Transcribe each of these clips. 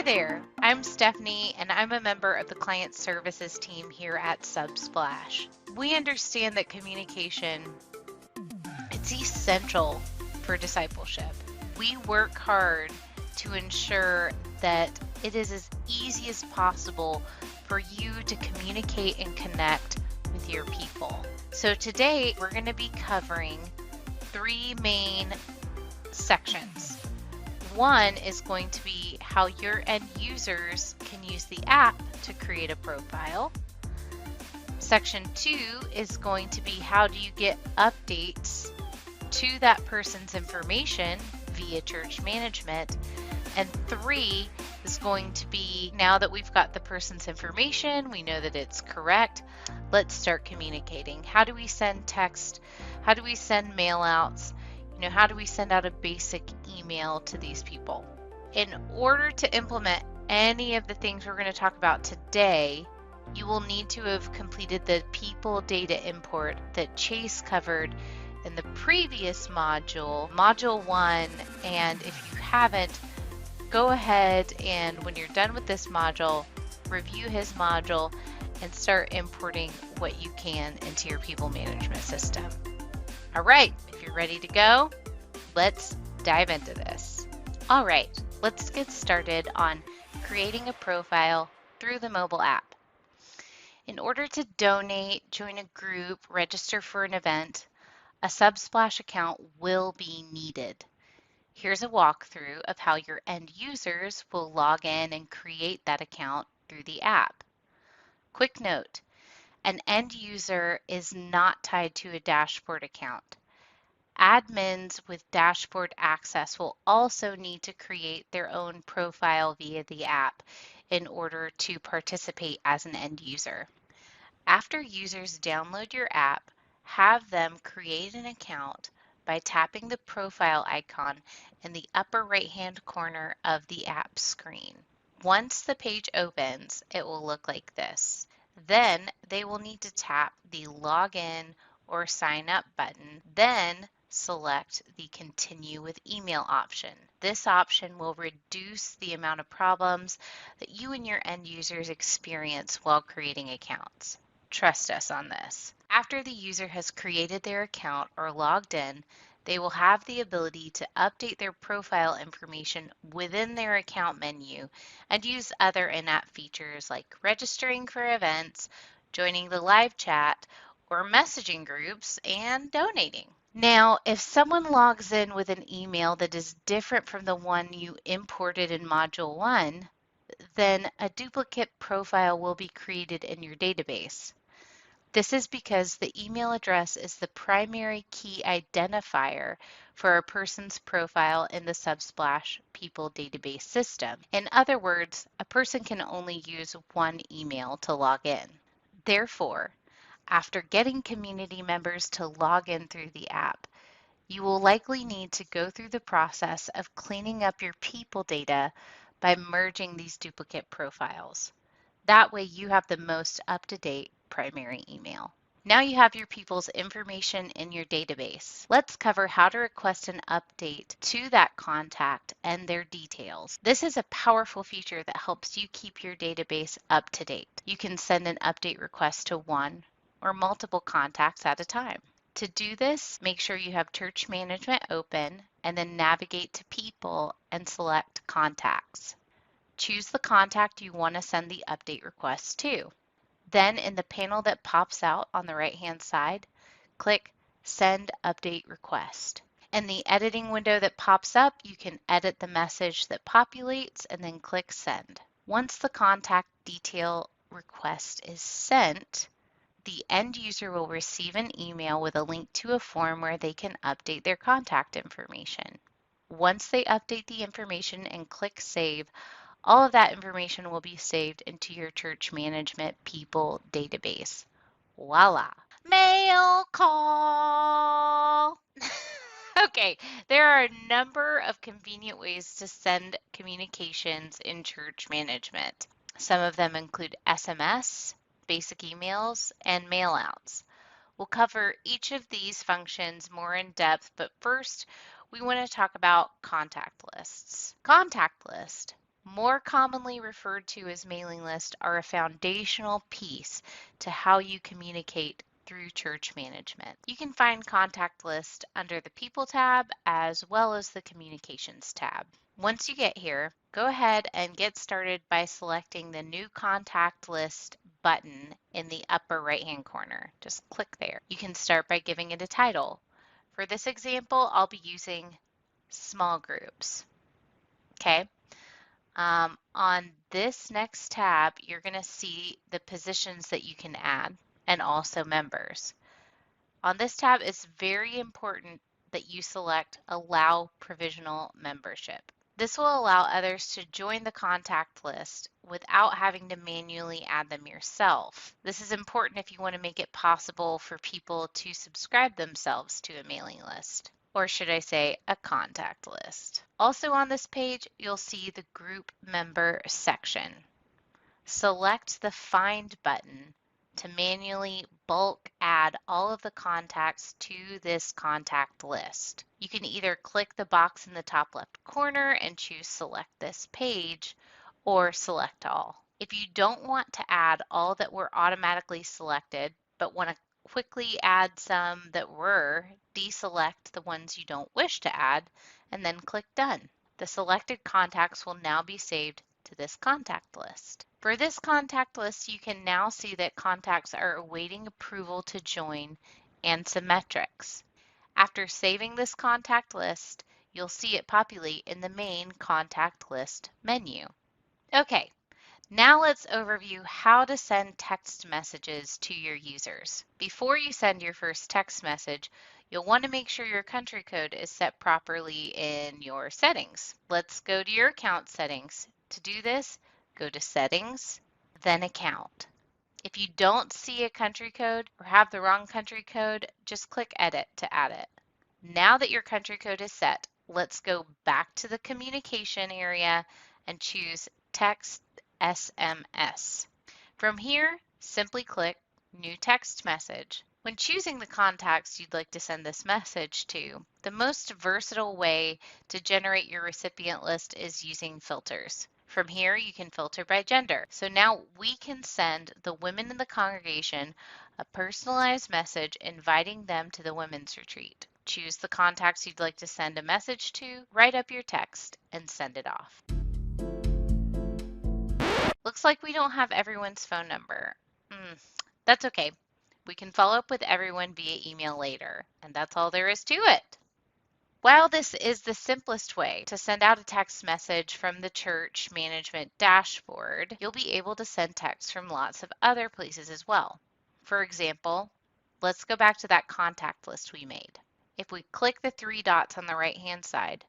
there, I'm Stephanie and I'm a member of the client services team here at Subsplash. We understand that communication it's essential for discipleship. We work hard to ensure that it is as easy as possible for you to communicate and connect with your people. So today we're going to be covering three main sections. One is going to be how your end users can use the app to create a profile. Section 2 is going to be how do you get updates to that person's information via church management. And 3 is going to be now that we've got the person's information, we know that it's correct, let's start communicating. How do we send text? How do we send mail outs? How do we send out a basic email to these people? In order to implement any of the things we're going to talk about today, you will need to have completed the people data import that Chase covered in the previous module, Module 1, and if you haven't, go ahead and when you're done with this module, review his module and start importing what you can into your people management system. All right, if you're ready to go, let's dive into this. All right, let's get started on creating a profile through the mobile app. In order to donate, join a group, register for an event, a Subsplash account will be needed. Here's a walkthrough of how your end users will log in and create that account through the app. Quick note, an end user is not tied to a dashboard account. Admins with dashboard access will also need to create their own profile via the app in order to participate as an end user. After users download your app, have them create an account by tapping the profile icon in the upper right-hand corner of the app screen. Once the page opens, it will look like this. Then they will need to tap the login or sign up button, then select the continue with email option. This option will reduce the amount of problems that you and your end users experience while creating accounts. Trust us on this. After the user has created their account or logged in, they will have the ability to update their profile information within their account menu and use other in-app features like registering for events, joining the live chat, or messaging groups, and donating. Now, if someone logs in with an email that is different from the one you imported in Module 1, then a duplicate profile will be created in your database. This is because the email address is the primary key identifier for a person's profile in the Subsplash people database system. In other words, a person can only use one email to log in. Therefore, after getting community members to log in through the app, you will likely need to go through the process of cleaning up your people data by merging these duplicate profiles. That way you have the most up-to-date primary email. Now you have your people's information in your database. Let's cover how to request an update to that contact and their details. This is a powerful feature that helps you keep your database up to date. You can send an update request to one or multiple contacts at a time. To do this, make sure you have church management open and then navigate to people and select contacts. Choose the contact you want to send the update request to. Then in the panel that pops out on the right-hand side, click Send Update Request. In the editing window that pops up, you can edit the message that populates and then click Send. Once the contact detail request is sent, the end user will receive an email with a link to a form where they can update their contact information. Once they update the information and click Save, all of that information will be saved into your church management people database. Voila! Mail call! Okay, there are a number of convenient ways to send communications in church management. Some of them include SMS, basic emails, and mailouts. We'll cover each of these functions more in depth, but first we want to talk about contact lists. Contact list more commonly referred to as mailing lists, are a foundational piece to how you communicate through church management. You can find contact list under the People tab as well as the Communications tab. Once you get here, go ahead and get started by selecting the New Contact List button in the upper right-hand corner. Just click there. You can start by giving it a title. For this example, I'll be using small groups. Okay. On this next tab, you're going to see the positions that you can add and also members. On this tab, it's very important that you select Allow Provisional Membership. This will allow others to join the contact list without having to manually add them yourself. This is important if you want to make it possible for people to subscribe themselves to a mailing list, or should I say a contact list. Also on this page, you'll see the Group Member section. Select the Find button to manually bulk add all of the contacts to this contact list. You can either click the box in the top left corner and choose Select this page, or Select all. If you don't want to add all that were automatically selected, but want to quickly add some that were, deselect the ones you don't wish to add, and then click Done. The selected contacts will now be saved to this contact list. For this contact list, you can now see that contacts are awaiting approval to join and some metrics. After saving this contact list, you'll see it populate in the main contact list menu. Okay, now let's overview how to send text messages to your users. Before you send your first text message, you'll want to make sure your country code is set properly in your settings. Let's go to your account settings. To do this, go to Settings, then Account. If you don't see a country code or have the wrong country code, just click Edit to add it. Now that your country code is set, let's go back to the communication area and choose Text SMS. From here, simply click New Text Message. When choosing the contacts you'd like to send this message to, the most versatile way to generate your recipient list is using filters. From here, you can filter by gender. So now we can send the women in the congregation a personalized message inviting them to the women's retreat. Choose the contacts you'd like to send a message to, write up your text, and send it off. Looks like we don't have everyone's phone number. That's okay. We can follow up with everyone via email later, and that's all there is to it. While this is the simplest way to send out a text message from the church management dashboard, you'll be able to send text from lots of other places as well. For example, let's go back to that contact list we made. If we click the three dots on the right-hand side,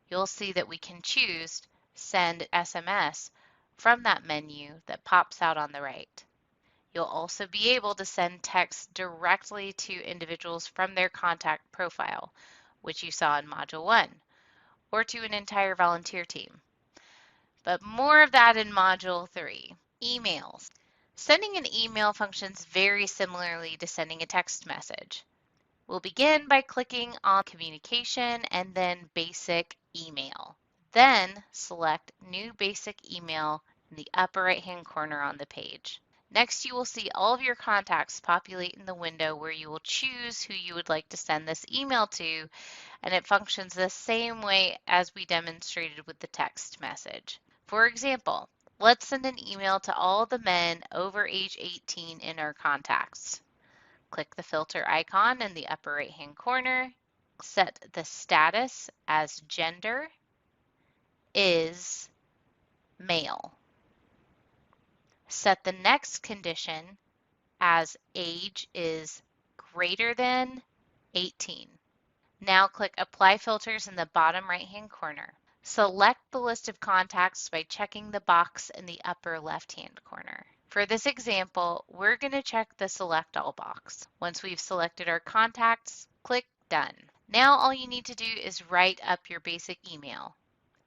you'll see that we can choose Send SMS from that menu that pops out on the right. You'll also be able to send text directly to individuals from their contact profile, which you saw in Module 1, or to an entire volunteer team. But more of that in Module 3. Emails. Sending an email functions very similarly to sending a text message. We'll begin by clicking on Communication and then Basic Email. Then select New Basic Email in the upper right-hand corner on the page. Next, you will see all of your contacts populate in the window where you will choose who you would like to send this email to, and it functions the same way as we demonstrated with the text message. For example, let's send an email to all the men over age 18 in our contacts. Click the filter icon in the upper right-hand corner, set the status as gender is male. Set the next condition as age is greater than 18. Now click Apply Filters in the bottom right-hand corner. Select the list of contacts by checking the box in the upper left-hand corner. For this example, we're going to check the Select All box. Once we've selected our contacts, click Done. Now all you need to do is write up your basic email.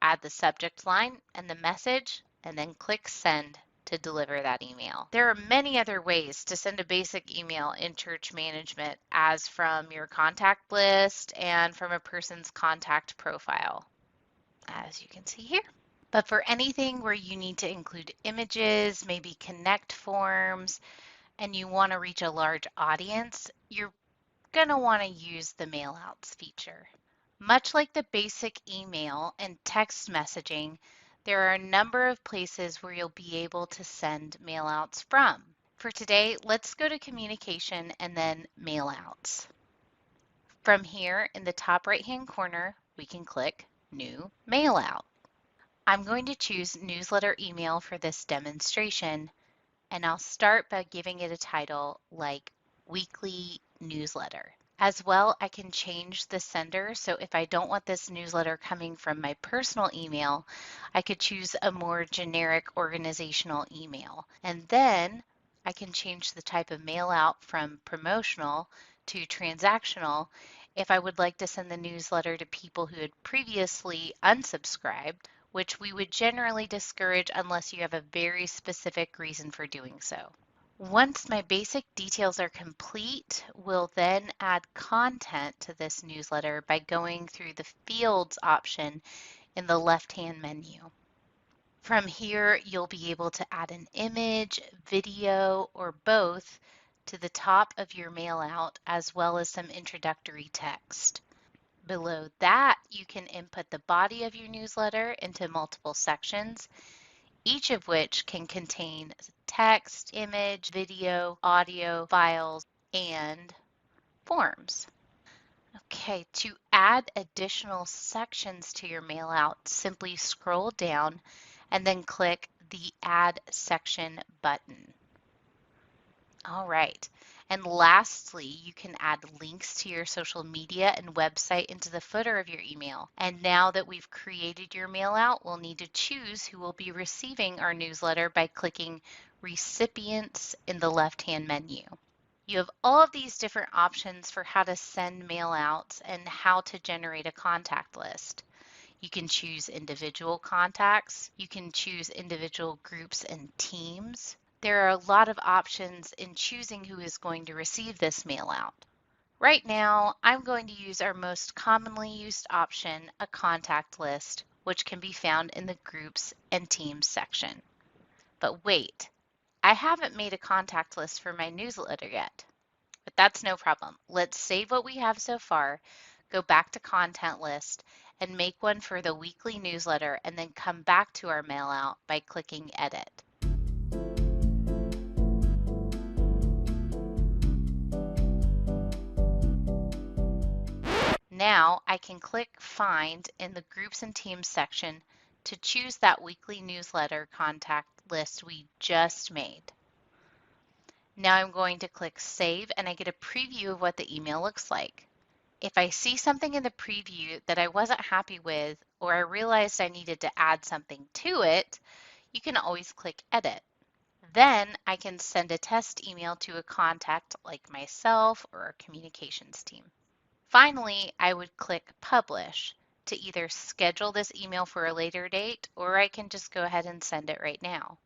Add the subject line and the message, and then click Send to deliver that email. There are many other ways to send a basic email in church management, as from your contact list and from a person's contact profile, as you can see here. But for anything where you need to include images, maybe connect forms, and you want to reach a large audience, you're going to want to use the mailouts feature. Much like the basic email and text messaging, there are a number of places where you'll be able to send mailouts from. For today, let's go to communication and then mailouts. From here in the top right-hand corner, we can click New Mailout. I'm going to choose Newsletter Email for this demonstration, and I'll start by giving it a title like Weekly Newsletter. As well, I can change the sender, so if I don't want this newsletter coming from my personal email, I could choose a more generic organizational email. And then I can change the type of mail out from promotional to transactional if I would like to send the newsletter to people who had previously unsubscribed, which we would generally discourage unless you have a very specific reason for doing so. Once my basic details are complete, we'll then add content to this newsletter by going through the Fields option in the left-hand menu. From here, you'll be able to add an image, video, or both to the top of your mail out, as well as some introductory text. Below that, you can input the body of your newsletter into multiple sections, each of which can contain text, image, video, audio, files, and forms. Okay, to add additional sections to your mail out, simply scroll down and then click the Add Section button. All right. And lastly, you can add links to your social media and website into the footer of your email. And now that we've created your mail out, we'll need to choose who will be receiving our newsletter by clicking Recipients in the left-hand menu. You have all of these different options for how to send mail outs and how to generate a contact list. You can choose individual contacts. You can choose individual groups and teams. There are a lot of options in choosing who is going to receive this mail out. Right now, I'm going to use our most commonly used option, a contact list, which can be found in the Groups and Teams section. But wait, I haven't made a contact list for my newsletter yet. But that's no problem. Let's save what we have so far, go back to Content List, and make one for the weekly newsletter, and then come back to our mail out by clicking Edit. Now I can click Find in the Groups and Teams section to choose that weekly newsletter contact list we just made. Now I'm going to click Save, and I get a preview of what the email looks like. If I see something in the preview that I wasn't happy with, or I realized I needed to add something to it, you can always click Edit. Then I can send a test email to a contact like myself or our communications team. Finally, I would click Publish to either schedule this email for a later date, or I can just go ahead and send it right now.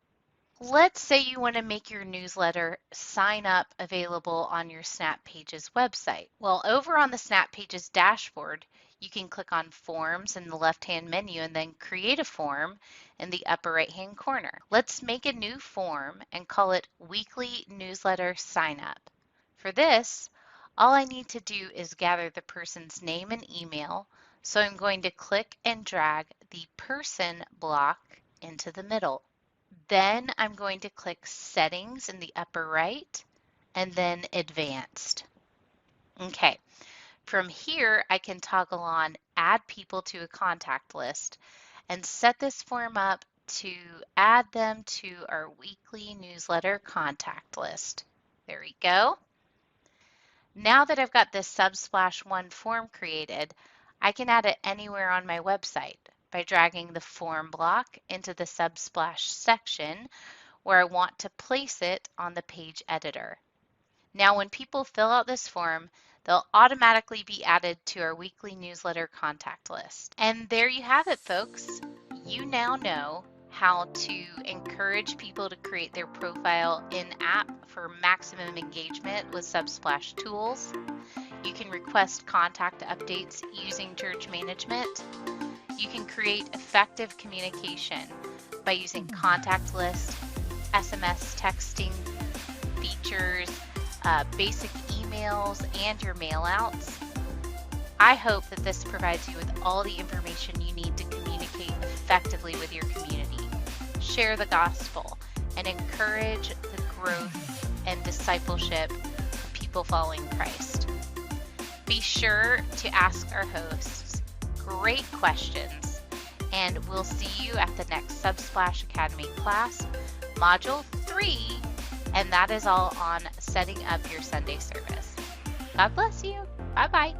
Let's say you want to make your newsletter sign up available on your SnapPages website. Well, over on the SnapPages dashboard, you can click on Forms in the left-hand menu and then create a form in the upper right-hand corner. Let's make a new form and call it Weekly Newsletter Sign Up. For this, all I need to do is gather the person's name and email, so I'm going to click and drag the person block into the middle. Then I'm going to click Settings in the upper right, and then Advanced. Okay, from here I can toggle on Add People to a Contact List and set this form up to add them to our weekly newsletter contact list. There we go. Now that I've got this Subsplash 1 form created, I can add it anywhere on my website by dragging the form block into the Subsplash section where I want to place it on the page editor. Now when people fill out this form, they'll automatically be added to our weekly newsletter contact list. And there you have it, folks. You now know how to encourage people to create their profile in-app for maximum engagement with Subsplash tools. You can request contact updates using Church Management. You can create effective communication by using contact list, SMS texting features, basic emails, and your mail outs. I hope that this provides you with all the information you need to communicate effectively with your community, share the gospel, and encourage the growth and discipleship of people following Christ. Be sure to ask our hosts great questions, and we'll see you at the next Subsplash Academy class, Module 3, and that is all on setting up your Sunday service. God bless you. Bye-bye.